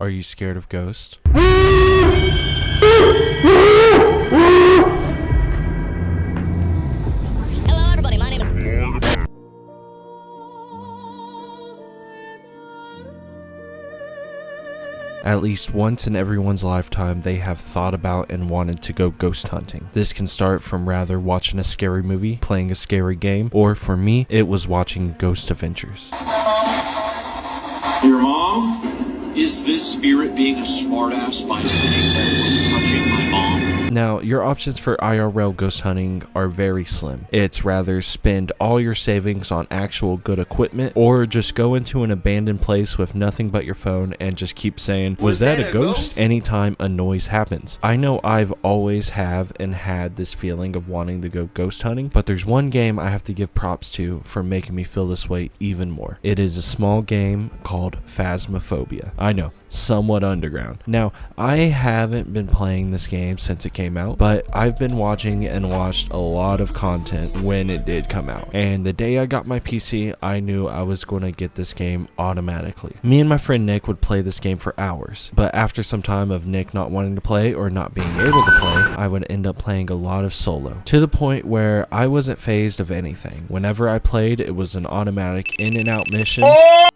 Are you scared of ghosts? Hello everybody, my name is... At least once in everyone's lifetime, they have thought about and wanted to go ghost hunting. This can start from rather watching a scary movie, playing a scary game, or for me, it was watching Ghost Adventures. Your mom? Is this spirit being a smartass by saying that it was touching my mom? Now, your options for IRL ghost hunting are very slim. It's rather spend all your savings on actual good equipment, or just go into an abandoned place with nothing but your phone and just keep saying, was that a ghost? Anytime a noise happens. I know I've always have and had this feeling of wanting to go ghost hunting, but there's one game I have to give props to for making me feel this way even more. It is a small game called Phasmophobia. I know, somewhat underground. Now, I haven't been playing this game since it came out, but I've been watching and watched a lot of content when it did come out. And the day I got my PC, I knew I was going to get this game automatically. Me and my friend Nick would play this game for hours, but after some time of Nick not wanting to play or not being able to play, I would end up playing a lot of solo, to the point where I wasn't fazed of anything. Whenever I played, it was an automatic in and out mission,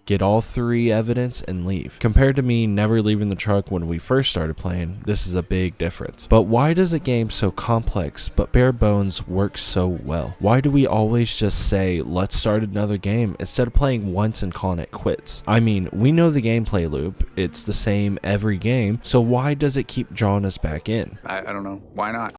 get all 3 evidence and leave. Compared to me never leaving the truck when we first started playing, this is a big difference. But why does a game so complex but bare bones work so well? Why do we always just say, let's start another game instead of playing once and calling it quits? I mean, we know the gameplay loop, it's the same every game, so why does it keep drawing us back in? I don't know. Why not?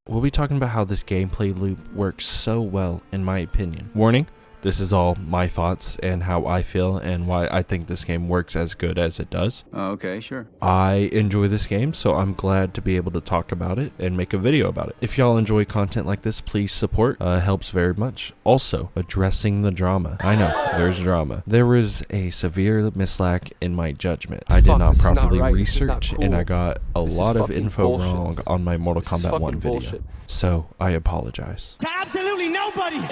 We'll be talking about how this gameplay loop works so well, in my opinion. Warning, this is all my thoughts and how I feel and why I think this game works as good as it does. Oh, okay, sure. I enjoy this game, so I'm glad to be able to talk about it and make a video about it. If y'all enjoy content like this, please support. Helps very much. Also, addressing the drama. I know, there's drama. There was a severe mislack in my judgment. I did not properly research, and I got a lot of info wrong on my Mortal Kombat 1 video. So, I apologize. To absolutely nobody!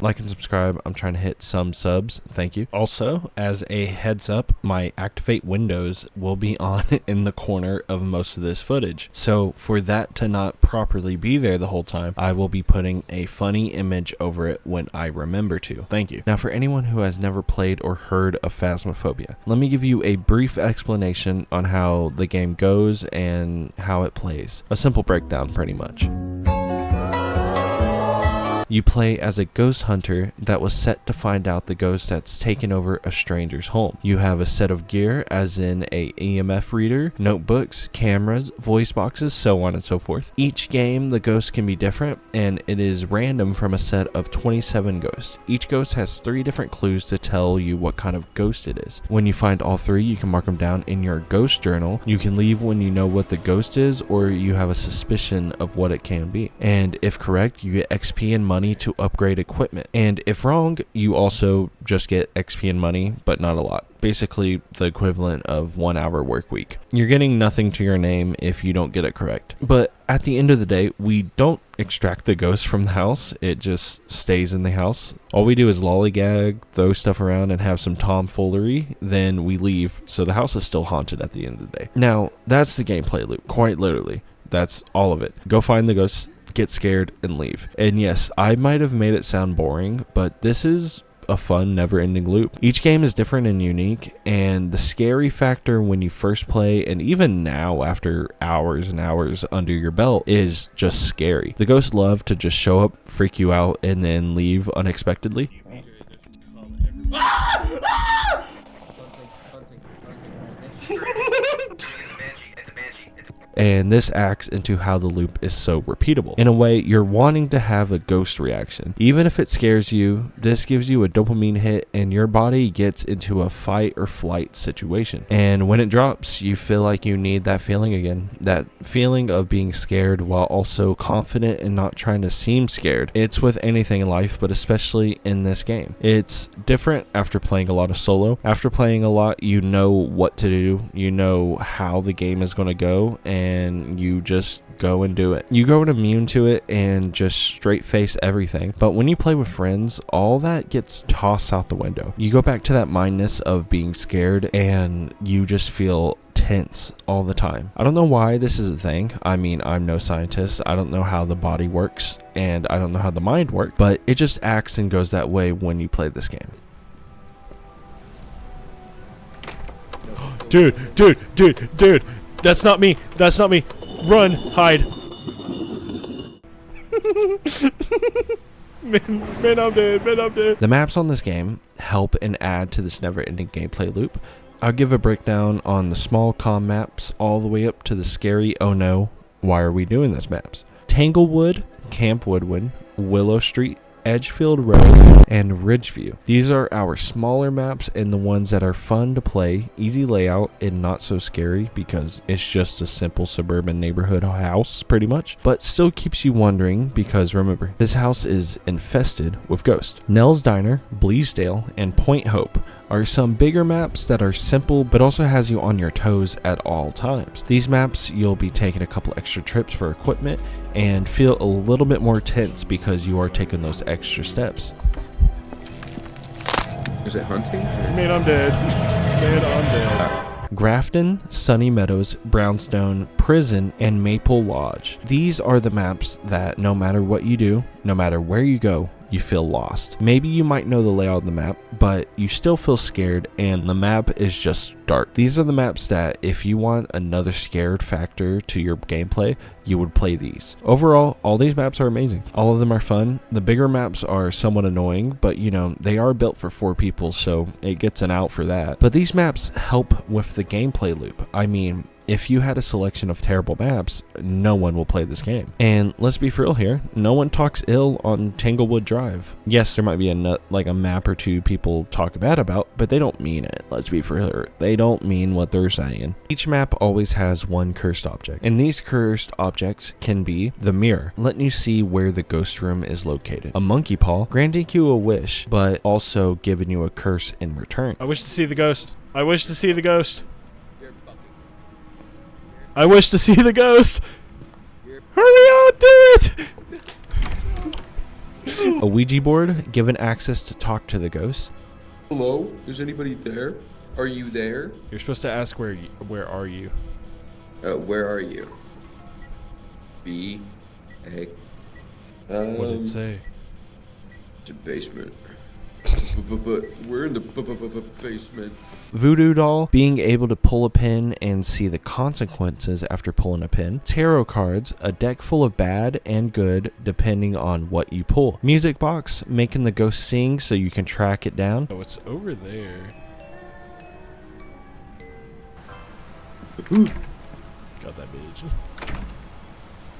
Like and subscribe. I'm trying to hit some subs. Thank you. Also, as a heads up, my activate windows will be on in the corner of most of this footage. So for that to not properly be there the whole time, I will be putting a funny image over it when I remember to. Thank you. Now, for anyone who has never played or heard of Phasmophobia, let me give you a brief explanation on how the game goes and how it plays. A simple breakdown, pretty much. You play as a ghost hunter that was set to find out the ghost that's taken over a stranger's home. You have a set of gear, as in a EMF reader, notebooks, cameras, voice boxes, so on and so forth. Each game, the ghost can be different, and it is random from a set of 27 ghosts. Each ghost has 3 different clues to tell you what kind of ghost it is. When you find all 3, you can mark them down in your ghost journal. You can leave when you know what the ghost is, or you have a suspicion of what it can be. And if correct, you get XP and money to upgrade equipment, and if wrong, you also just get XP and money, but not a lot. Basically the equivalent of 1 hour work week. You're getting nothing to your name if you don't get it correct. But at the end of the day, we don't extract the ghost from the house. It just stays in the house. All we do is lollygag, throw stuff around, and have some tomfoolery. Then we leave, so the house is still haunted at the end of the day. Now, that's the gameplay loop, quite literally. That's all of it. Go find the ghost, get scared, and leave. And yes, I might have made it sound boring, but this is a fun, never-ending loop. Each game is different and unique, and the scary factor when you first play, and even now after hours and hours under your belt, is just scary. The ghosts love to just show up, freak you out, and then leave unexpectedly. And this acts into how the loop is so repeatable. In a way, you're wanting to have a ghost reaction. Even if it scares you, this gives you a dopamine hit and your body gets into a fight or flight situation. And when it drops, you feel like you need that feeling again. That feeling of being scared while also confident and not trying to seem scared. It's with anything in life, but especially in this game. It's different after playing a lot of solo. After playing a lot, you know what to do. You know how the game is going to go, and and you just go and do it. You go and immune to it and just straight face everything. But when you play with friends, all that gets tossed out the window. You go back to that mindness of being scared and you just feel tense all the time. I don't know why this is a thing. I mean, I'm no scientist. I don't know how the body works and I don't know how the mind works, but it just acts and goes that way when you play this game. Dude, that's not me. Run, hide. Man, I'm dead. The maps on this game help and add to this never-ending gameplay loop. I'll give a breakdown on the small calm maps all the way up to the scary oh no, why are we doing this maps. Tanglewood, Camp Woodwind, Willow Street, Edgefield Road, and Ridgeview. These are our smaller maps and the ones that are fun to play, easy layout, and not so scary because it's just a simple suburban neighborhood house pretty much, but still keeps you wondering because remember, this house is infested with ghosts. Nell's Diner, Bleasdale, and Point Hope are some bigger maps that are simple but also has you on your toes at all times. These maps you'll be taking a couple extra trips for equipment and feel a little bit more tense because you are taking those extra steps. Is it hunting? Man, I'm dead. Grafton, Sunny Meadows, Brownstone, Prison, and Maple Lodge. These are the maps that no matter what you do, no matter where you go, you feel lost. Maybe you might know the layout of the map, but you still feel scared and the map is just dark. These are the maps that if you want another scared factor to your gameplay, you would play these. Overall, all these maps are amazing. All of them are fun. The bigger maps are somewhat annoying, but you know, they are built for 4 people, so it gets an out for that. But these maps help with the gameplay loop. I mean, if you had a selection of terrible maps, no one will play this game. And let's be for real here, no one talks ill on Tanglewood Drive. Yes, there might be a map or two people talk bad about, but they don't mean it. Let's be for real, they don't mean what they're saying. Each map always has one cursed object, and these cursed objects can be the mirror, letting you see where the ghost room is located. A monkey paw, granting you a wish, but also giving you a curse in return. I wish to see the ghost. I wish to see the ghost. I wish to see the ghost. Hurry up, do it! A Ouija board, given access to talk to the ghost. Hello? Is anybody there? Are you there? You're supposed to ask where are you? Where are you? B. A. What did it say? The basement. But we're in the basement. Voodoo doll, being able to pull a pin and see the consequences after pulling a pin. Tarot cards, a deck full of bad and good depending on what you pull. Music box, making the ghost sing so you can track it down. Oh, it's over there. Got that bitch.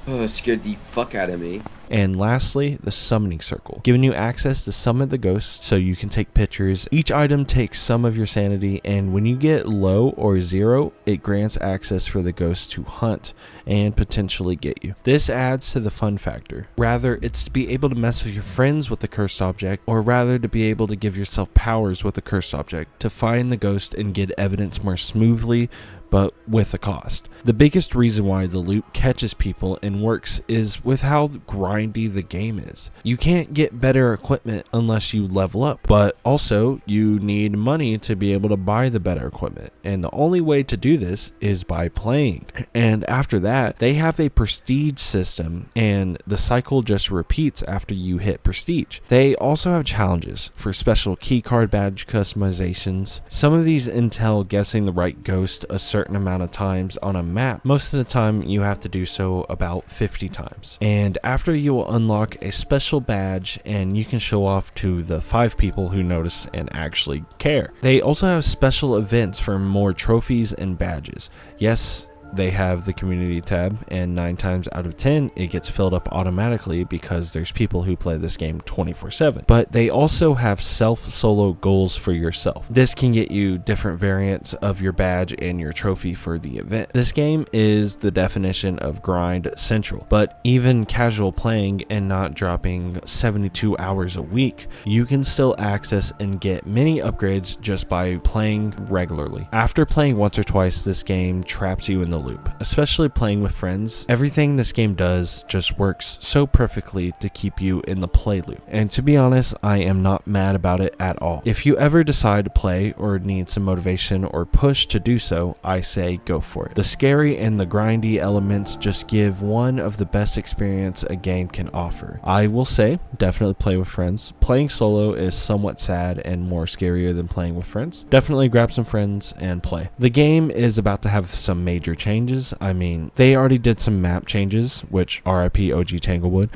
Oh, that scared the fuck out of me. And lastly, the summoning circle, giving you access to summon the ghosts so you can take pictures. Each item takes some of your sanity, and when you get low or 0, it grants access for the ghosts to hunt and potentially get you. This adds to the fun factor. Rather, it's to be able to mess with your friends with the cursed object, or rather to be able to give yourself powers with the cursed object to find the ghost and get evidence more smoothly, but with a cost. The biggest reason why the loop catches people and works is with how grindy the game is. You can't get better equipment unless you level up, but also you need money to be able to buy the better equipment, and the only way to do this is by playing. And after that, they have a prestige system, and the cycle just repeats after you hit prestige. They also have challenges for special keycard badge customizations. Some of these entail guessing the right ghost a certain amount of times on a map. Most of the time you have to do so about 50 times. And after you will unlock a special badge and you can show off to the 5 people who notice and actually care. They also have special events for more trophies and badges. Yes, they have the community tab, and 9 times out of 10 it gets filled up automatically because there's people who play this game 24/7. But they also have solo goals for yourself. This can get you different variants of your badge and your trophy for the event. This game is the definition of grind central, but even casual playing and not dropping 72 hours a week, you can still access and get many upgrades just by playing regularly. After playing once or twice, this game traps you in the loop, especially playing with friends. Everything this game does just works so perfectly to keep you in the play loop. And to be honest, I am not mad about it at all. If you ever decide to play or need some motivation or push to do so, I say go for it. The scary and the grindy elements just give one of the best experience a game can offer. I will say, definitely play with friends. Playing solo is somewhat sad and more scarier than playing with friends. Definitely grab some friends and play. The game is about to have some major changes. I mean, they already did some map changes, which RIP OG Tanglewood.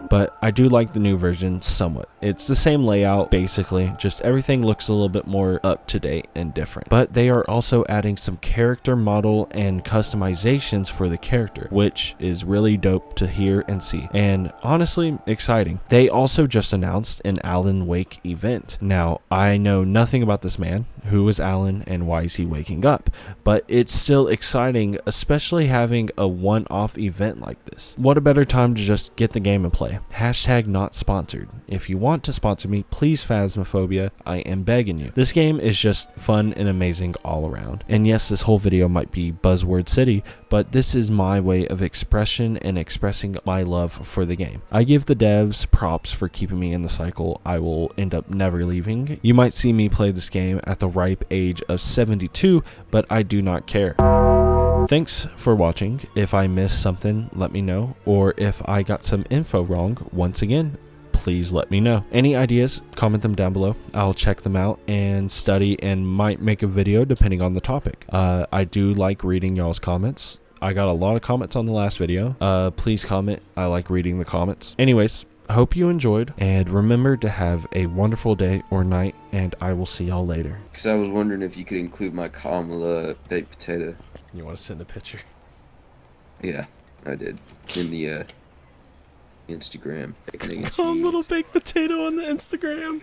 But I do like the new version somewhat. It's the same layout basically, just everything looks a little bit more up to date and different. But they are also adding some character model and customizations for the character, which is really dope to hear and see, and honestly exciting. They also just announced an Alan Wake event. Now, I know nothing about this man. Who is Alan and why is he waking up? But it's still exciting, especially having a one-off event like this. What a better time to just get the game and play. Hashtag not sponsored. If you want to sponsor me, please Phasmophobia, I am begging you. This game is just fun and amazing all around. And yes, this whole video might be buzzword city, but this is my way of expression and expressing my love for the game. I give the devs props for keeping me in the cycle. I will end up never leaving. You might see me play this game at the ripe age of 72, but I do not care. Thanks for watching. If I missed something, let me know, or if I got some info wrong, once again, please let me know. Any ideas, comment them down below. I'll check them out and study and might make a video depending on the topic. I do like reading y'all's comments. I got a lot of comments on the last video. Please comment. I like reading the comments. Anyways, hope you enjoyed, and remember to have a wonderful day or night, and I will see y'all later. Because I was wondering if you could include my Kamala baked potato. You want to send a picture? Yeah, I did. In the Instagram. Little baked potato on the Instagram.